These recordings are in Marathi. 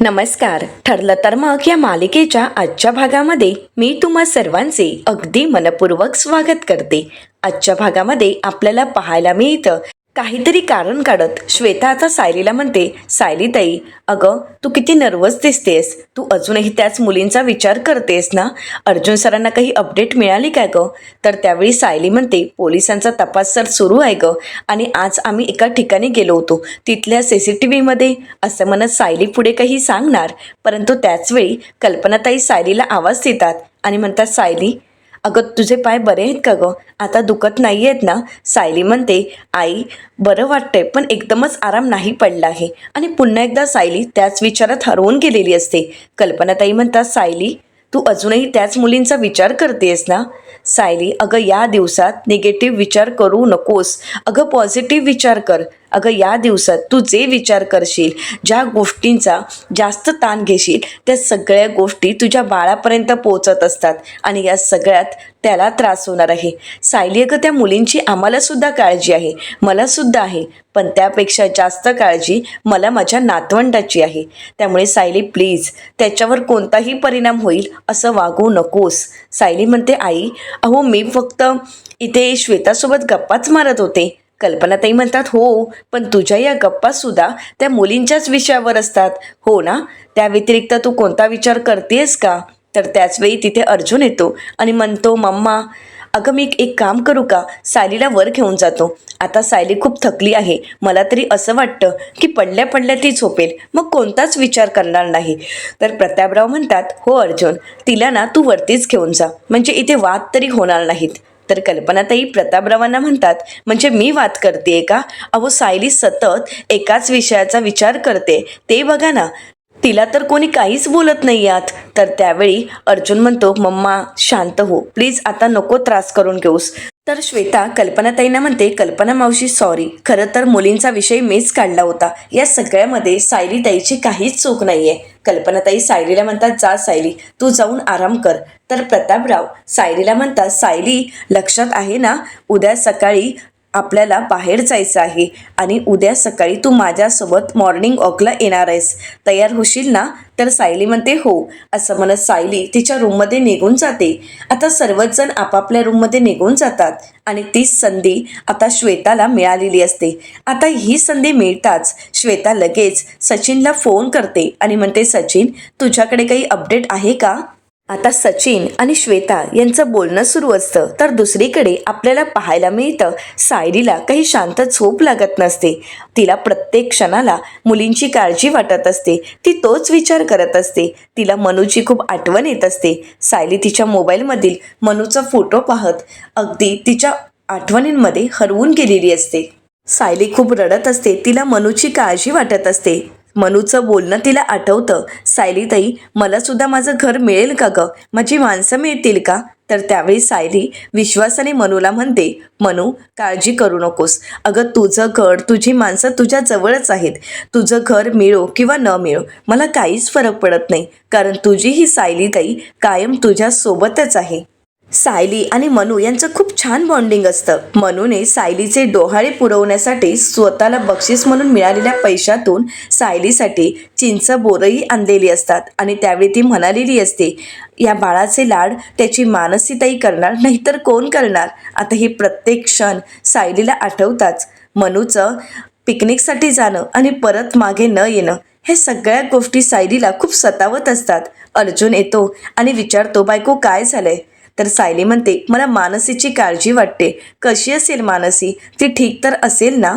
नमस्कार. ठरलं तर मग या मालिकेच्या आजच्या भागामध्ये मी तुम्हा सर्वांचे अगदी मनपूर्वक स्वागत करते. आजच्या भागामध्ये आपल्याला पाहायला मिळतं काहीतरी कारण काढत श्वेता आता सायलीला म्हणते, सायली ताई, अगं तू किती नर्वस दिसतेस. तू अजूनही त्याच मुलींचा विचार करतेस ना? अर्जुन सरांना काही अपडेट मिळाली काय गं? तर त्यावेळी सायली म्हणते, पोलिसांचा तपास सर सुरू आहे गं, आणि आज आम्ही एका ठिकाणी गेलो होतो, तिथल्या CCTVमध्ये, असं म्हणत सायली पुढे काही सांगणार, परंतु त्याचवेळी कल्पनाताई सायलीला आवाज देतात आणि म्हणतात, सायली अगं तुझे पाय बरे आहेत का गं? आता दुखत नाही आहेत ना? सायली म्हणते, आई बरं वाटतंय, पण एकदमच आराम नाही पडला आहे. आणि पुन्हा एकदा सायली त्याच विचारात हरवून गेलेली असते. कल्पनाताई म्हणतात, सायली तू अजूनही त्याच मुलींचा विचार करतेस ना? सायली, अगं या दिवसात निगेटिव्ह विचार करू नकोस, अगं पॉझिटिव्ह विचार कर. अगं या दिवसात तू जे विचार करशील, ज्या गोष्टींचा जास्त ताण घेशील, त्या सगळ्या गोष्टी तुझ्या बाळापर्यंत पोहोचत असतात आणि या सगळ्यात त्याला त्रास होणार आहे. सायली, अगं त्या मुलींची आम्हालासुद्धा काळजी आहे, मलासुद्धा आहे, पण त्यापेक्षा जास्त काळजी मला माझ्या नातवंडाची आहे. त्यामुळे सायली प्लीज त्याच्यावर कोणताही परिणाम होईल असं वागू नकोस. सायली म्हणते, आई अहो मी फक्त इथे श्वेतासोबत गप्पाच मारत होते. कल्पनाताई म्हणतात, हो पण तुझ्या या गप्पासुद्धा त्या मुलींच्याच विषयावर असतात हो ना? त्या व्यतिरिक्त तू कोणता विचार करतेस का? तर त्याचवेळी तिथे अर्जुन येतो आणि म्हणतो, मम्मा अगं मी एक काम करू का? सायलीला वर घेऊन जातो. आता सायली खूप थकली आहे, मला तरी असं वाटतं की पडल्या पडल्या ती झोपेल, मग कोणताच विचार करणार नाही. तर प्रतापराव म्हणतात, हो अर्जुन, तिला ना तू वरतीच घेऊन जा, म्हणजे इथे वाद तरी होणार नाहीत. तर कल्पनाताई प्रतापरावांना म्हणतात, म्हणजे मी वाद करते का? अहो सायली सतत एकाच विषयाचा विचार करते, ते बघा ना, तिला तर कोणी काहीच बोलत नाही यात. तर त्यावेळी अर्जुन म्हणतो, मम्मा शांत हो प्लीज, आता नको त्रास करून घेऊस. तर श्वेता कल्पनाताईंना म्हणते, कल्पना मावशी सॉरी, खरं तर मुलींचा विषय मीच काढला होता. या सगळ्यामध्ये सायलीताईची काहीच चूक नाही आहे. कल्पनाताई सायलीला म्हणतात, जा सायली तू जाऊन आराम कर. तर प्रतापराव सायलीला म्हणतात, सायली लक्षात आहे ना, उद्या सकाळी आपल्याला बाहेर जायचं आहे आणि उद्या सकाळी तू माझ्यासोबत मॉर्निंग वॉकला येणार आहेस, तयार होशील ना? तर सायली म्हणते, हो. असं म्हणत सायली तिच्या रूममध्ये निघून जाते. आता सर्वच जण आपापल्या रूममध्ये निघून जातात आणि तीच संधी आता श्वेताला मिळालेली असते. आता ही संधी मिळताच श्वेता लगेच सचिनला फोन करते आणि म्हणते, सचिन तुझ्याकडे काही अपडेट आहे का? आता सचिन आणि श्वेता यांचं बोलणं सुरू असतं. तर दुसरीकडे आपल्याला पाहायला मिळतं, सायलीला काही शांत झोप लागत नसते. तिला प्रत्येक क्षणाला मुलींची काळजी वाटत असते, ती तोच विचार करत असते. तिला मनूची खूप आठवण येत असते. सायली तिच्या मोबाईलमधील मनूचा फोटो पाहत अगदी तिच्या आठवणींमध्ये हरवून गेलेली असते. सायली खूप रडत असते, तिला मनूची काळजी वाटत असते. मनूचं बोलणं तिला आठवतं, सायलीताई मला सुद्धा माझं घर मिळेल का गं? माझी माणसं मिळतील का? तर त्यावेळी सायली विश्वासाने मनूला म्हणते, मनू काळजी करू नकोस, अगं तुझं घर तुझी माणसं तुझ्या जवळच आहेत. तुझं घर मिळो किंवा न मिळो मला काहीच फरक पडत नाही, कारण तुझी ही सायलीताई कायम तुझ्या सोबतच आहे. सायली आणि मनू यांचं खूप छान बॉन्डिंग असतं. मनूने सायलीचे डोहाळे पुरवण्यासाठी स्वतःला बक्षीस म्हणून मिळालेल्या पैशातून सायलीसाठी चिंच बोरही आणलेली असतात आणि त्यावेळी ती म्हणालेली असते, या बाळाचे लाड त्याची मानसीताई करणार, नाहीतर कोण करणार? आता हे प्रत्येक क्षण सायलीला आठवताच. मनूचं पिकनिकसाठी जाणं आणि परत मागे न येणं, हे सगळ्या गोष्टी सायलीला खूप सतावत असतात. अर्जुन येतो आणि विचारतो, बायको काय झालंय? तर सायली म्हणते, मला मानसीची काळजी वाटते. कशी असेल मानसी? ती ठीक तर असेल ना?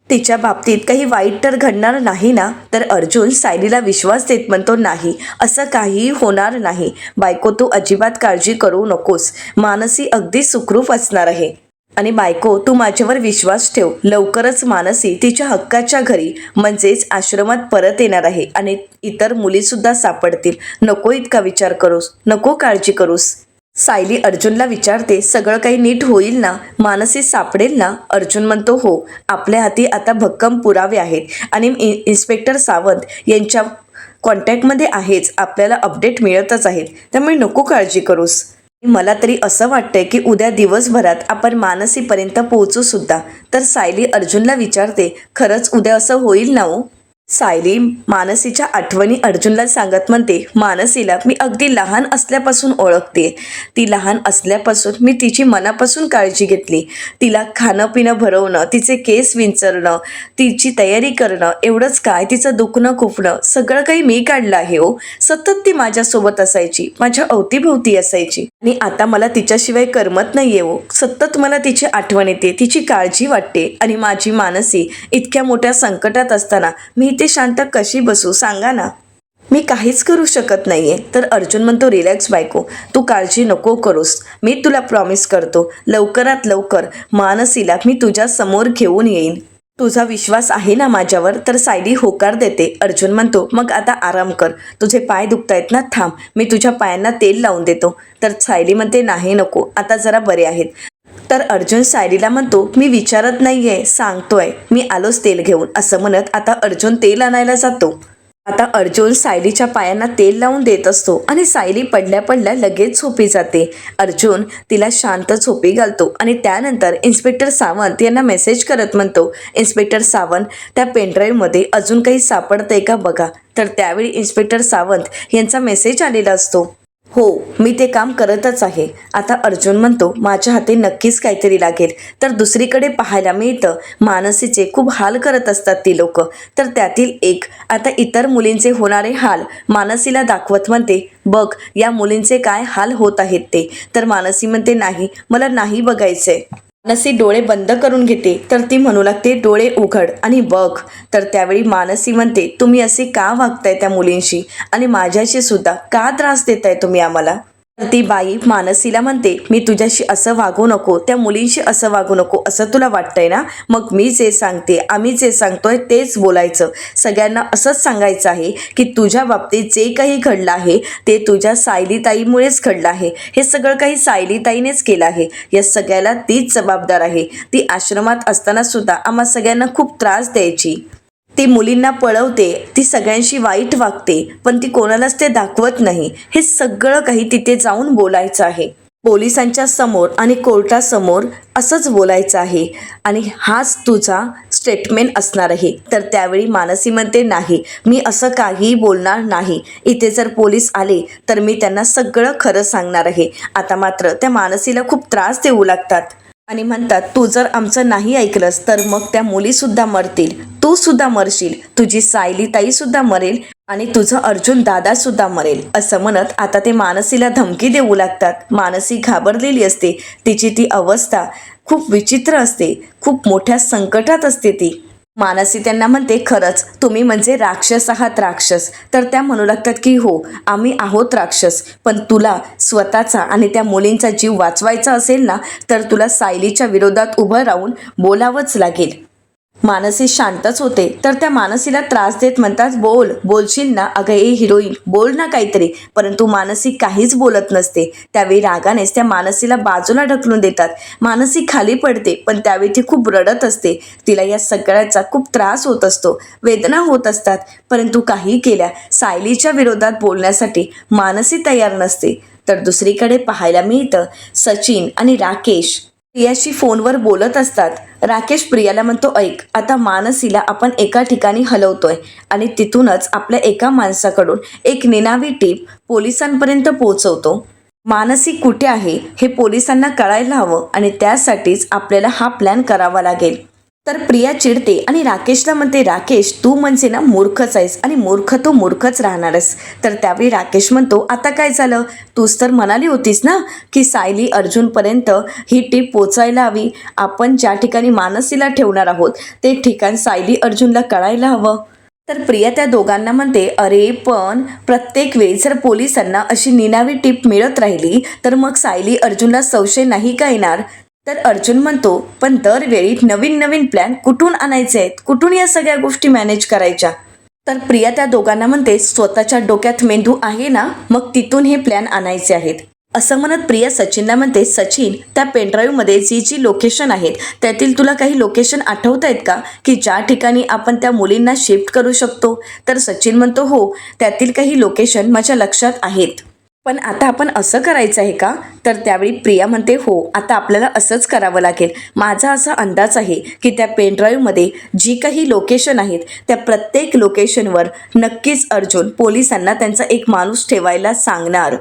तिच्या बाबतीत काही वाईट तर घडणार नाही ना? तर अर्जुन सायलीला विश्वास देत म्हणतो, नाही असं काहीही होणार नाही. बायको तू अजिबात काळजी करू नकोस, मानसी अगदी सुखरूप असणार आहे. आणि बायको तू माझ्यावर विश्वास ठेव, लवकरच मानसी तिच्या हक्काच्या घरी म्हणजेच आश्रमात परत येणार आहे आणि इतर मुलीसुद्धा सापडतील. नको इतका विचार करूस, नको काळजी करूस. सायली अर्जुनला विचारते, सगळं काही नीट होईल ना? मानसी सापडेल ना? अर्जुन म्हणतो, हो, आपल्या हाती आता भक्कम पुरावे आहेत आणि इन्स्पेक्टर सावंत यांच्या कॉन्टॅक्टमध्ये आहेच, आपल्याला अपडेट मिळतच आहेत, त्यामुळे नको काळजी करूस. मला तरी असं वाटतंय की उद्या दिवसभरात आपण मानसीपर्यंत पोहोचू सुद्धा. तर सायली अर्जुनला विचारते, खरंच उद्या असं होईल ना हो? सायली मानसीच्या आठवणी अर्जुनला सांगत म्हणते, मानसीला मी अगदी लहान असल्यापासून ओळखते. ती लहान असल्यापासून मी तिची मनापासून काळजी घेतली. तिला खाणं पिणं भरवणं, तिचे केस विंचरणं, तिची तयारी करणं, एवढंच काय तिचं दुखणं खुपणं सगळं काही मी काढलं आहे हो. सतत ती माझ्यासोबत असायची, माझ्या अवतीभोवती असायची. आणि आता मला तिच्याशिवाय करमत नाहीये हो. सतत मला तिची आठवण येते, तिची काळजी वाटते. आणि माझी मानसी इतक्या मोठ्या संकटात असताना मी इथे शांत कशी बसू सांगा ना. मी काहीच करू शकत नाहीये. तर अर्जुन म्हणतो, रिलॅक्स बायको, तू काळजी नको करूस. मी तुला प्रॉमिस करतो, लवकरात लवकर मानसीला मी तुझ्या समोर घेऊन येईन. तुझा विश्वास आहे ना माझ्यावर. तर सायली होकार देते. अर्जुन म्हणतो, मग आता आराम कर, तुझे पाय दुखतायत ना, थांब, मी तुझ्या पायांना तेल लावून देतो. तर सायली म्हणते, नाही नको, आता जरा बरे आहेत. तर अर्जुन सायलीला म्हणतो, मी विचारत नाहीये, सांगतोय, मी आलोच तेल घेऊन. असं म्हणत आता अर्जुन तेल आणायला जातो. आता अर्जुन सायलीच्या पायांना तेल लावून देत असतो आणि सायली पडल्या पडल्या लगेच झोपी जाते. अर्जुन तिला शांत झोपी घालतो आणि त्यानंतर इन्स्पेक्टर सावंत यांना मेसेज करत म्हणतो, इन्स्पेक्टर सावंत, त्या पेनड्राईव्हमध्ये अजून काही सापडतंय का बघा. तर त्यावेळी इन्स्पेक्टर सावंत यांचा मेसेज आलेला असतो. हो, मी ते काम करतच आहे. आता अर्जुन म्हणतो, माझ्या हाती नक्कीच काहीतरी लागेल. तर दुसरीकडे पाहायला मिळतं, मानसीचे खूप हाल करत असतात ती लोक. तर त्यातील एक आता इतर मुलींचे होणारे हाल मानसीला दाखवत म्हणते, बघ या मुलींचे काय हाल होत आहेत ते. तर मानसी म्हणते, नाही, मला नाही बघायचंय. मानसी डोळे बंद करून घेते. तर ती म्हणू लागते, डोळे उघड आणि बघ. तर त्यावेळी मानसी म्हणते, तुम्ही असे का वागताय त्या मुलींशी आणि माझ्याशी सुद्धा का त्रास देताय तुम्ही आम्हाला. तर ती बाई मानसीला म्हणते, मी तुझ्याशी असं वागू नको, त्या मुलींशी असं वागू नको असं तुला वाटतंय ना, मग मी जे सांगते, आम्ही जे सांगतोय तेच बोलायचं. सगळ्यांना असंच सांगायचं आहे की तुझ्या बाबतीत जे काही घडलं आहे ते तुझ्या सायलीताईमुळेच घडलं आहे. हे सगळं काही सायलीताईनेच केलं आहे. या सगळ्याला तीच जबाबदार आहे. ती आश्रमात असताना सुद्धा आम्हा सगळ्यांना खूप त्रास द्यायची. ती मुलींना पळवते, ती सगळ्यांशी वाईट वागते, पण ती कोणालाच ते दाखवत नाही. हे सगळं काही तिथे जाऊन बोलायचं आहे. पोलिसांच्या समोर आणि कोर्टासमोर असंच बोलायचं आहे आणि हाच तुझा स्टेटमेंट असणार आहे. तर त्यावेळी मानसी म्हणते, नाही, मी असं काहीही बोलणार नाही. इथे जर पोलीस आले तर मी त्यांना सगळं खरं सांगणार आहे. आता मात्र त्या मानसीला खूप त्रास देऊ लागतात आणि म्हणतात, तू जर आमचं नाही ऐकलंस तर मग त्या मुलीसुद्धा मरतील, तू सुद्धा मरशील, तुझी सायलीताई सुद्धा मरेल आणि तुझं अर्जुन दादा सुद्धा मरेल. असं म्हणत आता ते मानसीला धमकी देऊ लागतात. मानसी घाबरलेली असते. तिची ती अवस्था खूप विचित्र असते, खूप मोठ्या संकटात असते ती. मानसी त्यांना म्हणते, खरंच तुम्ही म्हणजे राक्षस आहात, राक्षस. तर त्या म्हणू लागतात की हो, आम्ही आहोत राक्षस, पण तुला स्वतःचा आणि त्या मुलींचा जीव वाचवायचा असेल ना, तर तुला सायलीच्या विरोधात उभं राहून बोलावंच लागेल. मानसी शांतच होते. तर त्या मानसीला त्रास देत म्हणतात, बोलशील ना, अगं ए हिरोईन, बोल ना काहीतरी. परंतु मानसी काहीच बोलत नसते. त्यावेळी रागानेच त्या मानसीला बाजूला ढकलून देतात. मानसी खाली पडते, पण त्यावेळी ती खूप रडत असते. तिला या सगळ्याचा खूप त्रास होत असतो, वेदना होत असतात. परंतु काही केल्या सायलीच्या विरोधात बोलण्यासाठी मानसी तयार नसते. तर दुसरीकडे पाहायला मिळतं, सचिन आणि राकेश प्रियाशी फोनवर बोलत असतात. राकेश प्रियाला म्हणतो, ऐक, आता मानसीला आपण एका ठिकाणी हलवतोय आणि तिथूनच आपल्या एका माणसाकडून एक निनावी टीप पोलिसांपर्यंत पोहोचवतो. मानसी कुठे आहे हे पोलिसांना कळायला हवं आणि त्यासाठीच आपल्याला हा प्लॅन करावा लागेल. तर प्रिया चिडते आणि राकेशला म्हणते, राकेश, तू म्हणजे ना मूर्खच आहेस आणि मूर्ख तो मूर्खच राहणारस. तर त्यावेळी राकेश म्हणतो, आता काय झालं, तूच तर म्हणाली होतीस ना की सायली अर्जुनपर्यंत ही टीप पोचायला हवी. आपण ज्या ठिकाणी मानसीला ठेवणार आहोत ते ठिकाण सायली अर्जुनला कळायला हवं. तर प्रिया त्या दोघांना म्हणते, अरे पण प्रत्येक वेळी जर पोलिसांना अशी निनावी टीप मिळत राहिली तर मग सायली अर्जुनला संशय नाही का येणार. तर अर्जुन म्हणतो, पण दरवेळी नवीन नवीन प्लॅन कुठून आणायचे आहेत, कुठून या सगळ्या गोष्टी मॅनेज करायच्या. तर प्रिया त्या दोघांना म्हणते, स्वतःच्या डोक्यात मेंदू आहे ना, मग तिथून हे प्लॅन आणायचे आहेत. असं म्हणत प्रिया सचिनला म्हणते, सचिन, त्या पेनड्राईव्हमध्ये जी लोकेशन आहेत त्यातील तुला काही लोकेशन आठवत आहेत का की ज्या ठिकाणी आपण त्या मुलींना शिफ्ट करू शकतो. तर सचिन म्हणतो, हो, त्यातील काही लोकेशन माझ्या लक्षात आहेत. पण आता आपण असं करायचं आहे का? तर त्यावेळी प्रिया म्हणते हो, आता आपल्याला असंच करावं लागेल. माझा असा अंदाज आहे की त्या पेनड्राईव्हमध्ये जी काही लोकेशन आहेत त्या प्रत्येक लोकेशनवर नक्कीच अर्जुन पोलिसांना त्यांचा एक माणूस ठेवायला सांगणार.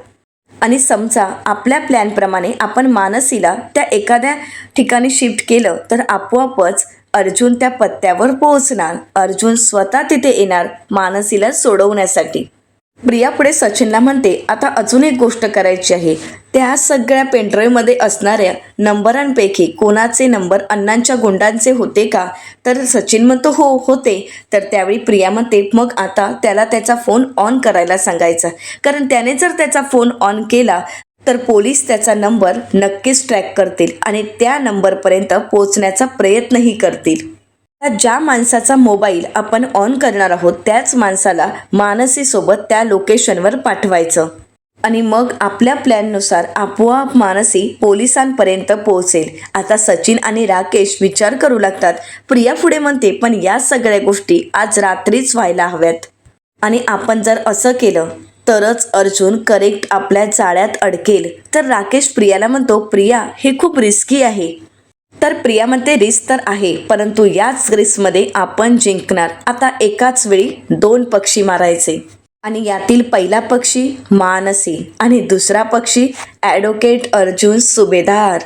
आणि समजा आपल्या प्लॅनप्रमाणे आपण मानसीला त्या एखाद्या ठिकाणी शिफ्ट केलं तर आपोआपच अर्जुन त्या पत्त्यावर पोहोचणार. अर्जुन स्वतः तिथे येणार मानसीला सोडवण्यासाठी. प्रिया पुढे सचिनला म्हणते आता अजून एक गोष्ट करायची आहे. त्या सगळ्या पेनड्राईव्हमध्ये असणाऱ्या नंबरांपैकी कोणाचे नंबर अण्णांच्या गुंडांचे होते का? तर सचिन म्हणतो हो होते. तर त्यावेळी प्रिया म्हणते मग आता त्याला त्याचा फोन ऑन करायला सांगायचा, कारण त्याने जर त्याचा फोन ऑन केला तर पोलीस त्याचा नंबर नक्कीच ट्रॅक करतील आणि त्या नंबरपर्यंत पोहोचण्याचा प्रयत्नही करतील. ज्या माणसाचा मोबाईल आपण ऑन करणार आहोत त्याच माणसाला मानसीसोबत त्या लोकेशनवर पाठवायचं आणि मग आपल्या प्लॅननुसार आपोआप मानसी पोलिसांपर्यंत पोहोचेल. आता सचिन आणि राकेश विचार करू लागतात. प्रिया पुढे म्हणते पण या सगळ्या गोष्टी आज रात्रीच व्हायला हव्यात आणि आपण जर असं केलं तरच अर्जुन करेक्ट आपल्या जाळ्यात अडकेल. तर राकेश प्रियाला म्हणतो प्रिया हे खूप रिस्की आहे. तर प्रिया म्हणते रिस्क तर आहे, परंतु याच रेसमध्ये आपण जिंकणार. आता एकाच वेळी 2 पक्षी मारायचे आणि यातील पहिला पक्षी मानसी आणि दुसरा पक्षी ॲडव्होकेट अर्जुन सुभेदार.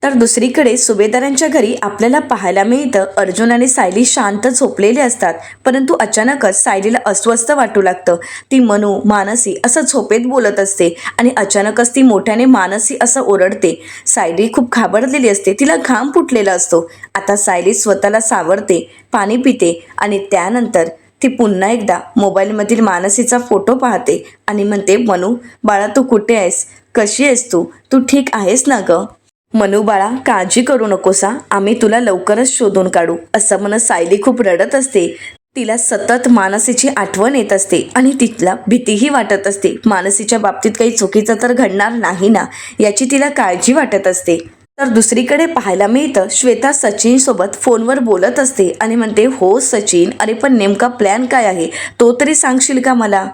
तर दुसरीकडे सुभेदारांच्या घरी आपल्याला पाहायला मिळतं अर्जुन आणि सायली शांत झोपलेले असतात, परंतु अचानकच सायलीला अस्वस्थ वाटू लागतं. ती मनू मानसी असं झोपेत बोलत असते आणि अचानकच ती मोठ्याने मानसी असं ओरडते. सायली खूप घाबरलेली असते, तिला घाम फुटलेला असतो. आता सायली स्वतःला सावरते, पाणी पिते आणि त्यानंतर ती पुन्हा एकदा मोबाईलमधील मानसीचा फोटो पाहते आणि म्हणते मनू बाळा तू कुठे आहेस, कशी आहेस तू, तू ठीक आहेस ना गं? मनू बाळा काळजी करू नकोसा, आम्ही तुला लवकरच शोधून काढू असं म्हणत सायली खूप रडत असते. तिला सतत मानसीची आठवण येत असते आणि तिला भीतीही वाटत असते. मानसीच्या बाबतीत काही चुकीचं तर घडणार नाही ना याची तिला काळजी वाटत असते. तर दुसरीकडे पाहायला मिळतं श्वेता सचिन सोबत फोनवर बोलत असते आणि म्हणते हो सचिन, अरे पण नेमका प्लॅन काय आहे तो तरी सांगशील का मला?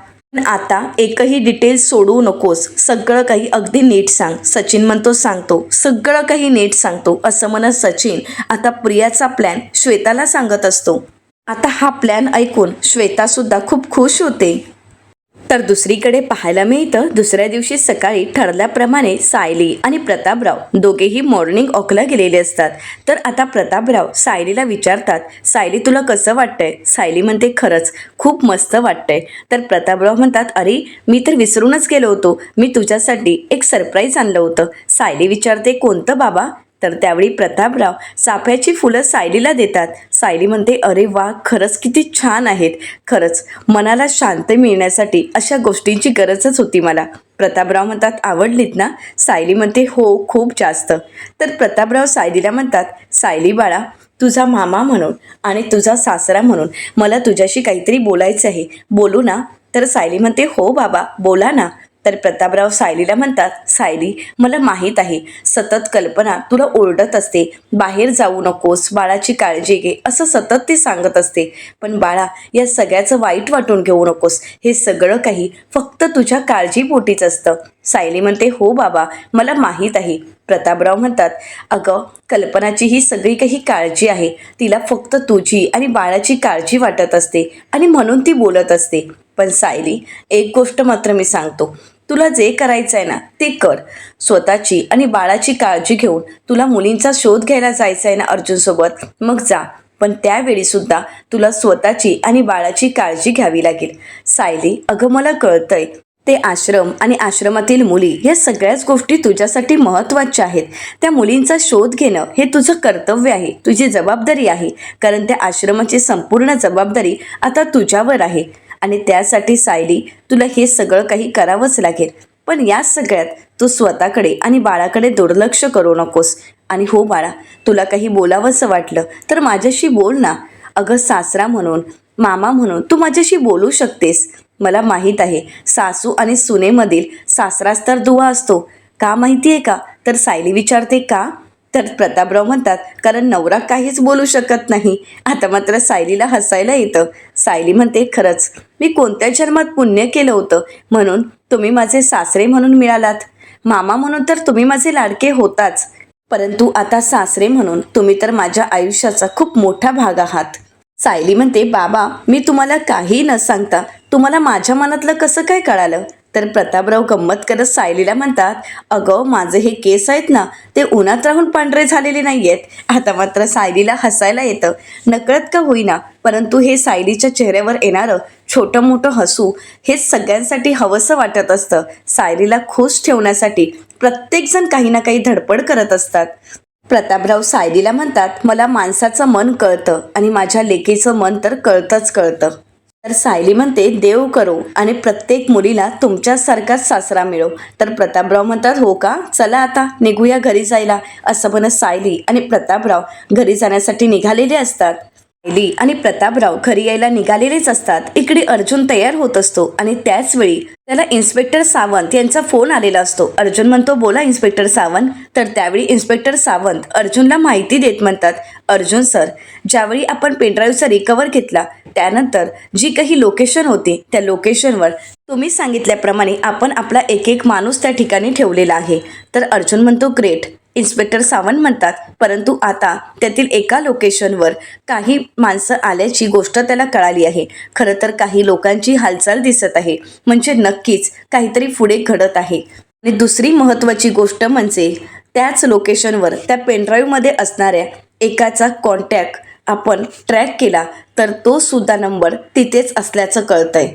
आता एकही डिटेल्स सोडू नकोस, सगळं काही अगदी नीट सांग. सचिन म्हणतो सांगतो, सगळं काही नीट सांगतो असं म्हणत सचिन आता प्रियाचा प्लॅन श्वेताला सांगत असतो. आता हा प्लॅन ऐकून श्वेता सुद्धा खूप खुश होते. तर दुसरीकडे पाहायला मिळतं दुसऱ्या दिवशी सकाळी ठरल्याप्रमाणे सायली आणि प्रतापराव दोघेही मॉर्निंग वॉकला गेलेले असतात. तर आता प्रतापराव सायलीला विचारतात सायली तुला कसं वाटतंय? सायली म्हणते खरंच खूप मस्त वाटतंय. तर प्रतापराव म्हणतात अरे मी तर विसरूनच गेलो होतो, मी तुझ्यासाठी एक सरप्राईज आणलं होतं. सायली विचारते कोणतं बाबा? तर त्यावेळी प्रतापराव चाफ्याची फुलं सायलीला देतात. सायली म्हणते अरे वा खरंच किती छान आहेत, खरंच मनाला शांती मिळण्यासाठी अशा गोष्टींची गरजच होती मला. प्रतापराव म्हणतात आवडलीत ना? सायली म्हणते हो खूप जास्त. तर प्रतापराव सायलीला म्हणतात सायली बाळा तुझा मामा म्हणून आणि तुझा सासरा म्हणून मला तुझ्याशी काहीतरी बोलायचं आहे, बोलू ना? तर सायली म्हणते हो बाबा बोला ना. तर प्रतापराव सायलीला म्हणतात सायली मला माहीत आहे सतत कल्पना तुला ओरडत असते, बाहेर जाऊ नकोस, बाळाची काळजी घे असं सतत ती सांगत असते, पण बाळा या सगळ्याचं वाईट वाटून घेऊ नकोस, हे सगळं काही फक्त तुझ्या काळजीपोटीच असतं. सायली म्हणते हो बाबा मला माहीत आहे. प्रतापराव म्हणतात अगं कल्पनाची ही सगळी काही काळजी आहे, तिला फक्त तुझी आणि बाळाची काळजी वाटत असते आणि म्हणून ती बोलत असते. पण सायली एक गोष्ट मात्र मी सांगतो, तुला जे करायचं आहे ना ते कर. स्वतःची आणि बाळाची काळजी घेऊन तुला मुलींचा शोध घ्यायला जायचं आहे ना अर्जुनसोबत, मग जा, पण त्यावेळीसुद्धा तुला स्वतःची आणि बाळाची काळजी घ्यावी लागेल. सायली अगं मला कळतंय ते आश्रम आणि आश्रमातील मुली या सगळ्याच गोष्टी तुझ्यासाठी महत्त्वाच्या आहेत. त्या मुलींचा शोध घेणं हे तुझं कर्तव्य आहे, तुझी जबाबदारी आहे, कारण त्या आश्रमाची संपूर्ण जबाबदारी आता तुझ्यावर आहे आणि त्यासाठी सायली तुला हे सगळं काही करावंच लागेल. पण या सगळ्यात तू स्वतःकडे आणि बाळाकडे दुर्लक्ष करू नकोस. आणि हो बाळा तुला काही बोलावंसं वाटलं तर माझ्याशी बोल ना. अगं सासरा म्हणून मामा म्हणून तू माझ्याशी बोलू शकतेस. मला माहीत आहे सासू आणि सुनेमधील सासराच तर दुवा असतो. का माहिती आहे का? तर सायली विचारते का? तर प्रतापराव म्हणतात, कारण नवरा काहीच बोलू शकत नाही. आता मात्र सायलीला हसायला येतं. सायली म्हणते, खरंच मी कोणत्या जन्मात पुण्य केलं होतं म्हणून तुम्ही माझे सासरे म्हणून मिळालात. मामा म्हणून तर तुम्ही माझे लाडके होताच, परंतु आता सासरे म्हणून तुम्ही तर माझ्या आयुष्याचा खूप मोठा भाग आहात. सायली म्हणते, बाबा मी तुम्हाला काही न सांगता तुम्हाला माझ्या मनातलं कसं काय कळालं? तर प्रतापराव गंमत करत सायलीला म्हणतात, अगं माझे हे केस आहेत ना, ते उन्हात राहून पांढरे झालेले नाही आहेत. आता मात्र सायलीला हसायला येतं. नकळत का होईना, परंतु हे सायलीच्या चेहऱ्यावर येणारं छोटं मोठं हसू हेच सगळ्यांसाठी हवंसं वाटत असतं. सायलीला खुश ठेवण्यासाठी प्रत्येकजण काही ना काही धडपड करत असतात. प्रतापराव सायलीला म्हणतात, मला माणसाचं मन कळतं आणि माझ्या लेकीचं मन तर कळतंच कळतं. तर सायली म्हणते, देव करो आणि प्रत्येक मुलीला तुमच्यासारखाच सासरा मिळो. तर प्रतापराव म्हणतात, हो का, चला आता निघूया घरी जायला. असं म्हणत सायली आणि प्रतापराव घरी जाण्यासाठी निघालेले असतात. सायली आणि प्रतापराव घरी यायला निघालेलेच असतात. इकडे अर्जुन तयार होत असतो आणि त्याच वेळी त्याला इन्स्पेक्टर सावंत यांचा फोन आलेला असतो. अर्जुन म्हणतो, बोला इन्स्पेक्टर सावंत. तर त्यावेळी इन्स्पेक्टर सावंत अर्जुनला माहिती देत म्हणतात, अर्जुन सर, ज्यावेळी आपण पेनड्राईव्हचा रिकवर घेतला त्यानंतर जी काही लोकेशन होती त्या लोकेशनवर तुम्ही सांगितल्याप्रमाणे आपण आपला एक एक माणूस त्या ठिकाणी ठेवलेला आहे. तर अर्जुन म्हणतो, ग्रेट. इन्स्पेक्टर सावंत म्हणतात, परंतु आता त्यातील एका लोकेशनवर काही माणसं आल्याची गोष्ट त्याला कळाली आहे. खरं तर काही लोकांची हालचाल दिसत आहे, म्हणजे नक्कीच काहीतरी पुढे घडत आहे. आणि दुसरी महत्त्वाची गोष्ट म्हणजे त्याच लोकेशनवर त्या पेनड्राईव्हमध्ये असणाऱ्या एकाचा कॉन्टॅक्ट आपण ट्रॅक केला तर तो सुद्धा नंबर तिथेच असल्याचं कळतंय.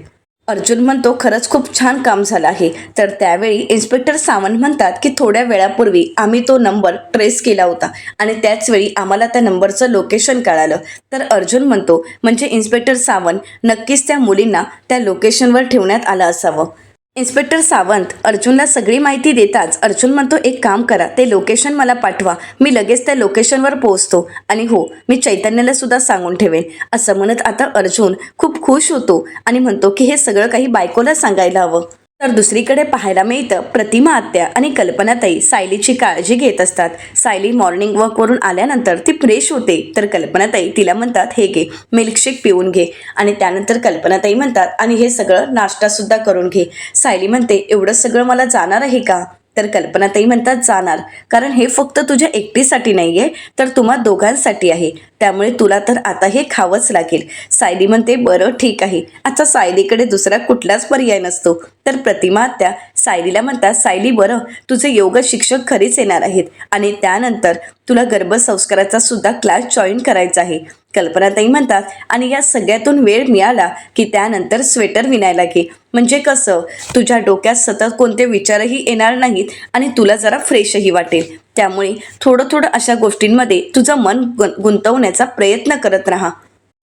अर्जुन म्हणतो, खरंच खूप छान काम झालं आहे. तर त्यावेळी इन्स्पेक्टर सावंत म्हणतात की थोड्या वेळापूर्वी आम्ही तो नंबर ट्रेस केला होता आणि त्याच वेळी आम्हाला त्या नंबरचं लोकेशन कळालं. तर अर्जुन म्हणतो, म्हणजे इन्स्पेक्टर सावंत नक्कीच त्या मुलींना त्या लोकेशनवर ठेवण्यात आलं असावं. इन्स्पेक्टर सावंत अर्जुनला सगळी माहिती देताच अर्जुन म्हणतो, एक काम करा, ते लोकेशन मला पाठवा, मी लगेच त्या लोकेशनवर पोहोचतो आणि हो, मी चैतन्याला सुद्धा सांगून ठेवेन. असं म्हणत आता अर्जुन खूप खुश होतो आणि म्हणतो की हे सगळं काही बायकोला सांगायला हवं. तर दुसरीकडे पाहायला मिळतं, प्रतिमा आत्या आणि कल्पनाताई सायलीची काळजी घेत असतात. सायली मॉर्निंग वॉकवरून आल्यानंतर ती फ्रेश होते. तर कल्पनाताई तिला म्हणतात, हे घे मिल्कशेक पिऊन घे. आणि त्यानंतर कल्पनाताई म्हणतात, आणि हे सगळं नाश्तासुद्धा करून घे. सायली म्हणते, एवढं सगळं मला जाणार आहे का? तर कल्पनाताई म्हणतात, जाणार, कारण हे फक्त तुझ्या एकटीसाठी नाही आहे तर तुम्हा दोघांसाठी आहे, त्यामुळे तुला तर आता हे खावंच लागेल. सायली म्हणते, बरं ठीक आहे. आता सायलीकडे दुसरा कुठलाच पर्याय नसतो. तर प्रतिमा त्या सायलीला म्हणतात, सायली बरं, तुझे योग शिक्षक खरीच येणार आहेत आणि त्यानंतर तुला गर्भसंस्काराचा सुद्धा क्लास जॉईन करायचा आहे. कल्पनाताई म्हणतात, आणि या सगळ्यातून वेळ मिळाला की त्यानंतर स्वेटर विणायला घे, म्हणजे कसं तुझ्या डोक्यात सतत कोणते विचारही येणार नाहीत आणि तुला जरा फ्रेशही वाटेल. त्यामुळे थोडं थोडं अशा गोष्टींमध्ये तुझं मन गुंतवण्याचा प्रयत्न करत राहा.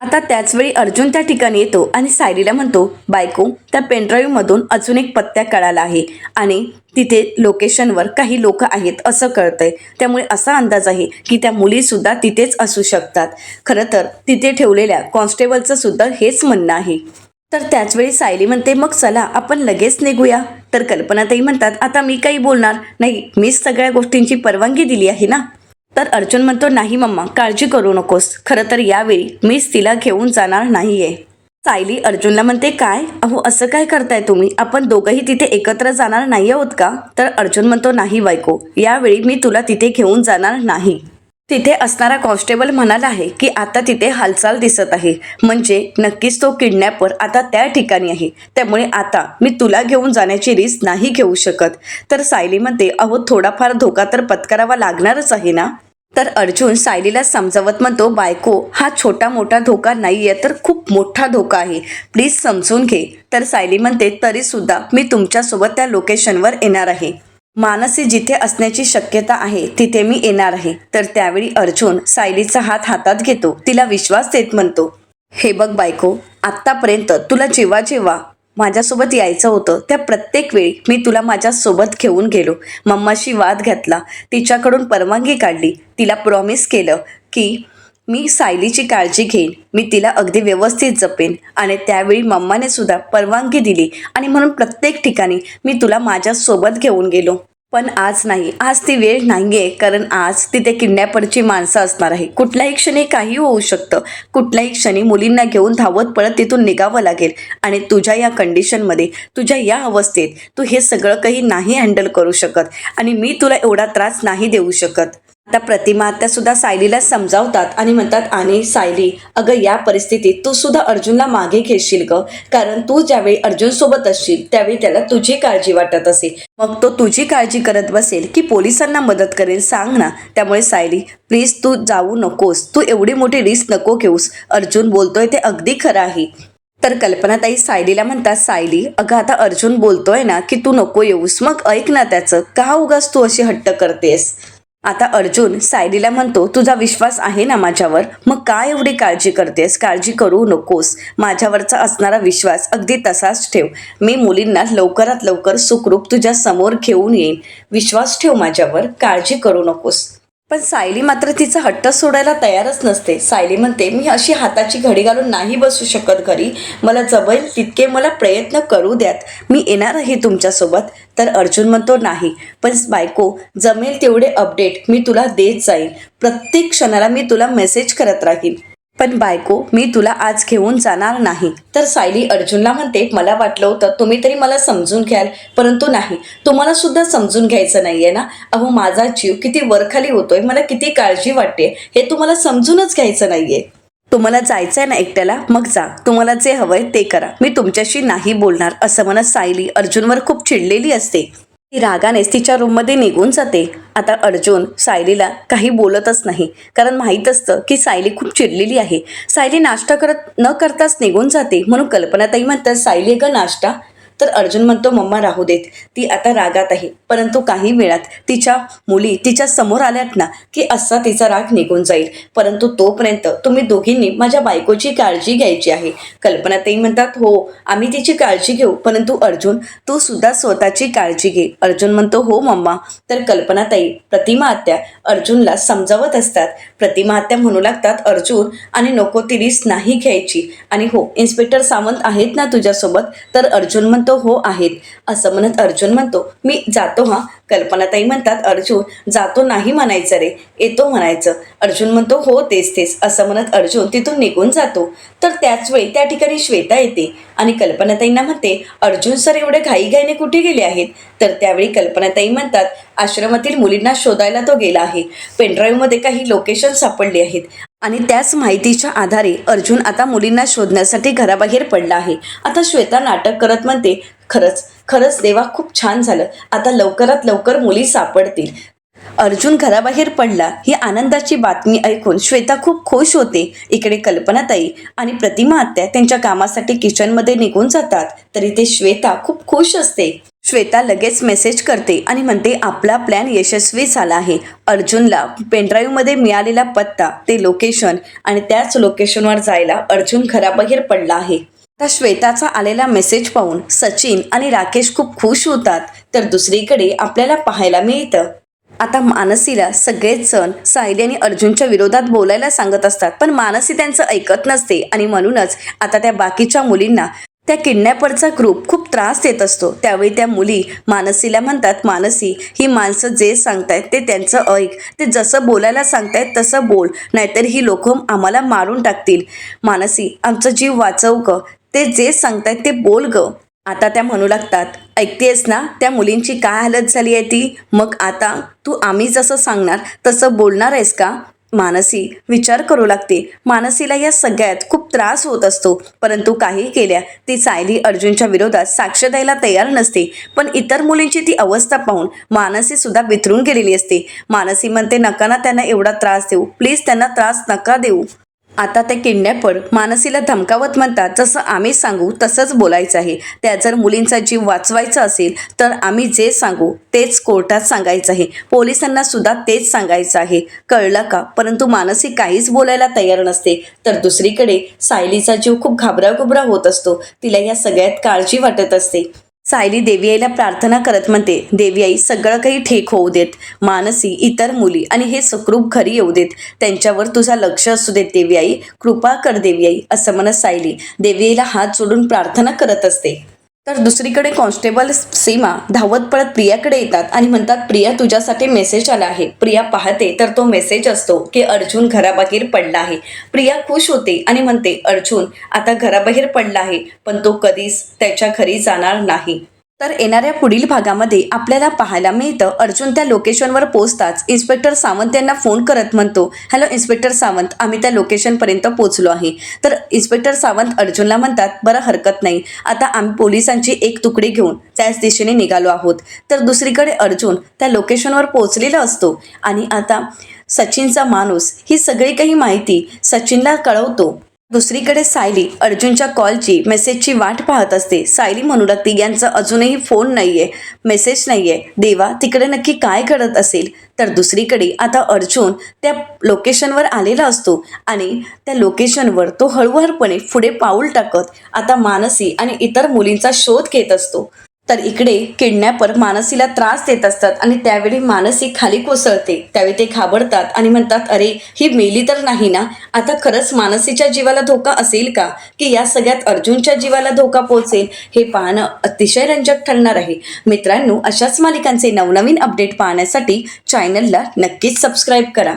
आता त्याचवेळी अर्जुन त्या ठिकाणी येतो आणि सायलीला म्हणतो, बायको, त्या पेनड्राईव्हमधून अजून एक पत्ता कळाला आहे आणि तिथे लोकेशनवर काही लोक आहेत असं कळतंय. त्यामुळे असा अंदाज आहे की त्या मुलीसुद्धा तिथेच असू शकतात. खरं तर तिथे ठेवलेल्या कॉन्स्टेबलचं सुद्धा हेच म्हणणं आहे. तर त्याचवेळी सायली म्हणते, मग चला आपण लगेच निघूया. तर कल्पनाताई म्हणतात, आता मी काही बोलणार नाही, मीच सगळ्या गोष्टींची परवानगी दिली आहे ना. तर अर्जुन म्हणतो, नाही मम्मा, काळजी करू नकोस, खरं तर यावेळी मीच तिला घेऊन जाणार नाहीये. सायली अर्जुनला म्हणते, काय अहो असं काय करताय तुम्ही, आपण दोघंही तिथे एकत्र जाणार नाही आहोत का? तर अर्जुन म्हणतो, नाही बायको, यावेळी मी तुला तिथे घेऊन जाणार नाही. तिथे असणारा कॉन्स्टेबल म्हणाला आहे की आता तिथे हालचाल दिसत आहे, म्हणजे नक्कीच तो किडनॅपर आता त्या ठिकाणी आहे, त्यामुळे आता मी तुला घेऊन जाण्याची रिस्क नाही घेऊ शकत. तर सायली म्हणते, अहो थोडाफार धोका तर पत्करावा लागणारच आहे ना. तर अर्जुन सायलीला समजावत म्हणतो, बायको, हा छोटा मोठा धोका नाही आहे तर खूप मोठा धोका आहे, प्लीज समजून घे. तर सायली म्हणते, तरी सुद्धा मी तुमच्यासोबत त्या लोकेशनवर येणार आहे. मानसी जिथे असण्याची शक्यता आहे तिथे मी येणार आहे. तर त्यावेळी अर्जुन सायलीचा हात हातात घेतो, तिला विश्वास देत म्हणतो, हे बघ बायको, आत्तापर्यंत तुला जेव्हा जेव्हा माझ्यासोबत यायचं होतं त्या प्रत्येक वेळी मी तुला माझ्यासोबत घेऊन गेलो, मम्माशी वाद घातला, तिच्याकडून परवानगी काढली, तिला प्रॉमिस केलं की मी सायलीची काळजी घेईन, मी तिला अगदी व्यवस्थित जपेन. आणि त्यावेळी मम्माने सुद्धा परवानगी दिली आणि म्हणून प्रत्येक ठिकाणी मी तुला माझ्यासोबत घेऊन गेलो. पण आज नाही, आज ती वेळ नाहीये, कारण आज तिथे किडनॅपरची माणसं असणार आहे. कुठल्याही क्षणी काही होऊ शकतं. कुठल्याही क्षणी मुलींना घेऊन धावत पळत तिथून निघावं लागेल आणि तुझ्या या कंडिशनमध्ये, तुझ्या या अवस्थेत तू हे सगळं काही नाही हँडल करू शकत आणि मी तुला एवढा त्रास नाही देऊ शकत. आता प्रतिमा आत्या सुद्धा सायलीला समजावतात आणि म्हणतात, आणि सायली अगं, या परिस्थितीत तू सुद्धा अर्जुनला मागे घेशील ग, कारण तू ज्यावेळी अर्जुन सोबत असशील त्यावेळी त्याला तुझी काळजी वाटत असेल. मग तो तुझी काळजी करत बसेल की पोलिसांना मदत करेल, सांग ना. त्यामुळे सायली प्लीज तू जाऊ नकोस, तू एवढी मोठी रिस्क नको घेऊस. अर्जुन बोलतोय ते अगदी खरं आहे. तर कल्पनाताई सायलीला म्हणतात, सायली अगं, आता अर्जुन बोलतोय ना की तू नको येऊस, मग ऐक ना त्याचं, का उगाच तू अशी हट्ट करतेस. आता अर्जुन सायलीला म्हणतो, तुझा विश्वास आहे ना माझ्यावर, मग काय एवढी काळजी करतेस. काळजी करू नकोस, माझ्यावरचा असणारा विश्वास अगदी तसाच ठेव. मी मुलींना लवकरात लवकर सुखरूप तुझ्या समोर घेऊन येईन. विश्वास ठेव माझ्यावर, काळजी करू नकोस. पण सायली मात्र तिचा हट्ट सोडायला तयारच नसते. सायली म्हणते, मी अशी हाताची घडी घालून नाही बसू शकत घरी, मला जमेल तितके मला प्रयत्न करू द्यात, मी येणार आहे तुमच्यासोबत. तर अर्जुन म्हणतो, नाही पण बायको, जमेल तेवढे अपडेट मी तुला देत जाईन, प्रत्येक क्षणाला मी तुला मेसेज करत राहीन, पण बायको मी तुला आज घेऊन जाणार नाही. तर सायली अर्जुनला म्हणते, मला वाटलं होतं तुम्ही तरी मला समजून घ्याल, परंतु नाही, तुम्हाला सुद्धा समजून घ्यायचं नाहीये ना. अहो, माझा जीव किती वरखाली होतोय, मला किती काळजी वाटते, हे तुम्हाला समजूनच घ्यायचं नाहीये. तुम्हाला जायचंय ना एकट्याला, मग जा, तुम्हाला जे हवंय ते करा, मी तुमच्याशी नाही बोलणार, असं म्हणत सायली अर्जुनवर खूप चिडलेली असते. ती रागानेच तिच्या रूममध्ये निघून जाते. आता अर्जुन सायलीला काही बोलतच नाही, कारण माहीत असतं की सायली खूप चिडलेली आहे. सायली नाश्ता न करताच निघून जाते. म्हणून कल्पनाताई म्हणतात, सायली ग नाश्ता. तर अर्जुन म्हणतो, मम्मा राहू देत, ती आता रागात आहे. परंतु काही वेळात तिच्या मुली तिच्या समोर आल्यात ना की असा तिचा राग निघून जाईल. परंतु तोपर्यंत तुम्ही दोघींनी माझ्या बायकोची काळजी घ्यायची आहे. कल्पनाताई म्हणतात, हो आम्ही तिची काळजी घेऊ, परंतु अर्जुन तू सुद्धा स्वतःची काळजी घे. अर्जुन म्हणतो, हो मम्मा. तर कल्पनाताई प्रतिमा आत्या अर्जुनला समजावत असतात. प्रतिमा आत्या म्हणू लागतात, अर्जुन आणि नको ती रिस्क नाही घ्यायची, आणि हो इन्स्पेक्टर सावंत आहेत ना तुझ्यासोबत. तर अर्जुन म्हणतो, हो आहेत. असं म्हणत अर्जुन म्हणतो, मी जातो हा. कल्पनाताई म्हणतात, अर्जुन जातो नाही म्हणायचं रे, येतो म्हणायचं. अर्जुन म्हणतो, हो तेच तेच. असं म्हणत अर्जुन तिथून निघून जातो. तर त्याच वेळी त्या ठिकाणी श्वेता येते आणि कल्पनाताईंना म्हणते, अर्जुन सर एवढे घाईघाईने कुठे गेले आहेत. तर त्यावेळी कल्पनाताई म्हणतात, आश्रमातील मुलींना शोधायला तो गेला आहे. पेनड्राईव्हमध्ये काही लोकेशन सापडली आहेत आणि त्याच माहितीच्या आधारे अर्जुन आता मुलींना शोधण्यासाठी घराबाहेर पडला आहे. आता श्वेता नाटक करत म्हणते, खरंच खरंच देवा, खूप छान झालं, आता लवकरात लवकर मुली सापडतील. अर्जुन घराबाहेर पडला ही आनंदाची बातमी ऐकून श्वेता खूप खुश होते. इकडे कल्पनाताई आणि प्रतिमा आत्या त्यांच्या कामासाठी किचनमध्ये निघून जातात. तरी ते श्वेता खूप खुश असते. श्वेता लगेच मेसेज करते आणि म्हणते, आपला प्लॅन यशस्वी झाला आहे. अर्जुनला पेनड्राईव्हमध्ये मिळालेला पत्ता, ते लोकेशन आणि त्याच लोकेशनवर जायला अर्जुन घराबाहेर पडला आहे. आता श्वेताचा आलेला मेसेज पाहून सचिन आणि राकेश खूप खुश होतात. तर दुसरीकडे आपल्याला पाहायला मिळतं, आता मानसीला सगळेच जण सायली आणि अर्जुनच्या विरोधात बोलायला सांगत असतात, पण मानसी त्यांचं ऐकत नसते आणि म्हणूनच आता त्या बाकीच्या मुलींना त्या किडनॅपरचा ग्रुप खूप त्रास देत असतो. त्यावेळी त्या मुली मानसीला म्हणतात, मानसी ही माणसं जे सांगतायत ते त्यांचं ऐक, ते जसं बोलायला सांगतायत तसं बोल, नाहीतर ही लोक आम्हाला मारून टाकतील. मानसी आमचा जीव वाचव ग, ते जे सांगतायत ते बोल ग. आता त्या म्हणू लागतात, ऐकतेस ना त्या मुलींची काय हालत झाली आहे ती, मग आता तू आम्ही जसं सांगणार तसं बोलणार आहेस का. मानसी विचार करू लागते. मानसीला या सगळ्यात खूप त्रास होत असतो, परंतु काही केल्या ती सायली अर्जुनच्या विरोधात साक्ष द्यायला तयार नसते. पण इतर मुलींची ती अवस्था पाहून मानसी सुद्धा बिथरून गेलेली असते. मानसी म्हणते, नका ना त्यांना एवढा त्रास देऊ, प्लीज त्यांना त्रास नका देऊ. आता ते किडनॅपर मानसीला धमकावत म्हणतात, जसं आम्ही सांगू तसंच बोलायचं आहे. त्या जर मुलींचा जीव वाचवायचा असेल तर आम्ही जे सांगू तेच कोर्टात सांगायचं आहे, पोलिसांना सुद्धा तेच सांगायचं आहे, कळलं का. परंतु मानसी काहीच बोलायला तयार नसते. तर दुसरीकडे सायलीचा जीव खूप घाबराघुबरा होत असतो. तिला या सगळ्यात काळजी वाटत असते. सायली देवी आईला प्रार्थना करत म्हणते, देवी आई सगळं काही ठीक होऊ देत, मानसी इतर मुली आणि हे सुखरूप घरी येऊ देत, त्यांच्यावर तुझा लक्ष असू देत देवी आई, कृपा कर देवी आई. असं म्हणत सायली देवी आईला हात जोडून प्रार्थना करत असते. तर दुसरीकडे कॉन्स्टेबल सीमा धावत पळत प्रियाकडे येतात आणि म्हणतात, प्रिया तुझ्यासाठी मेसेज आला आहे. प्रिया पाहते तर तो मेसेज असतो की अर्जुन घराबाहेर पडला आहे. प्रिया खुश होते आणि म्हणते, अर्जुन आता घराबाहेर पडला आहे, पण तो कधीच त्याच्या घरी जाणार नाही. तर येणाऱ्या पुढील भागामध्ये आपल्याला पाहायला मिळतं, अर्जुन त्या लोकेशनवर पोहोचताच इन्स्पेक्टर सावंत यांना फोन करत म्हणतो, हॅलो इन्स्पेक्टर सावंत, आम्ही त्या लोकेशनपर्यंत पोहोचलो आहे. तर इन्स्पेक्टर सावंत अर्जुनला म्हणतात, बरं हरकत नाही, आता आम्ही पोलिसांची एक तुकडी घेऊन त्याच दिशेने निघालो आहोत. तर दुसरीकडे अर्जुन त्या लोकेशनवर पोहोचलेला असतो आणि आता सचिनचा माणूस ही सगळी काही माहिती सचिनला कळवतो. दुसरीकडे सायली अर्जुनच्या कॉलची मेसेजची वाट पाहत असते. सायली म्हणू लागते, यांचा अजूनही फोन नाहीये, मेसेज नाहीये, देवा तिकडे नक्की काय घडत असेल. तर दुसरीकडे आता अर्जुन त्या लोकेशनवर आलेला असतो आणि त्या लोकेशनवर तो हळूवारपणे पुढे पाऊल टाकत आता मानसी आणि इतर मुलींचा शोध घेत असतो. तर इकडे किडनॅपर मानसीला त्रास देत असतात आणि त्यावेळी मानसी खाली कोसळते. त्यावेळी ते घाबरतात आणि म्हणतात, अरे ही मेली तर नाही ना. आता खरंच मानसीच्या जीवाला धोका असेल का, की या सगळ्यात अर्जुनच्या जीवाला धोका पोहोचेल, हे पाहणं अतिशय रंजक ठरणार आहे. मित्रांनो, अशाच मालिकांचे नवनवीन अपडेट पाहण्यासाठी चॅनलला नक्कीच सबस्क्राईब करा.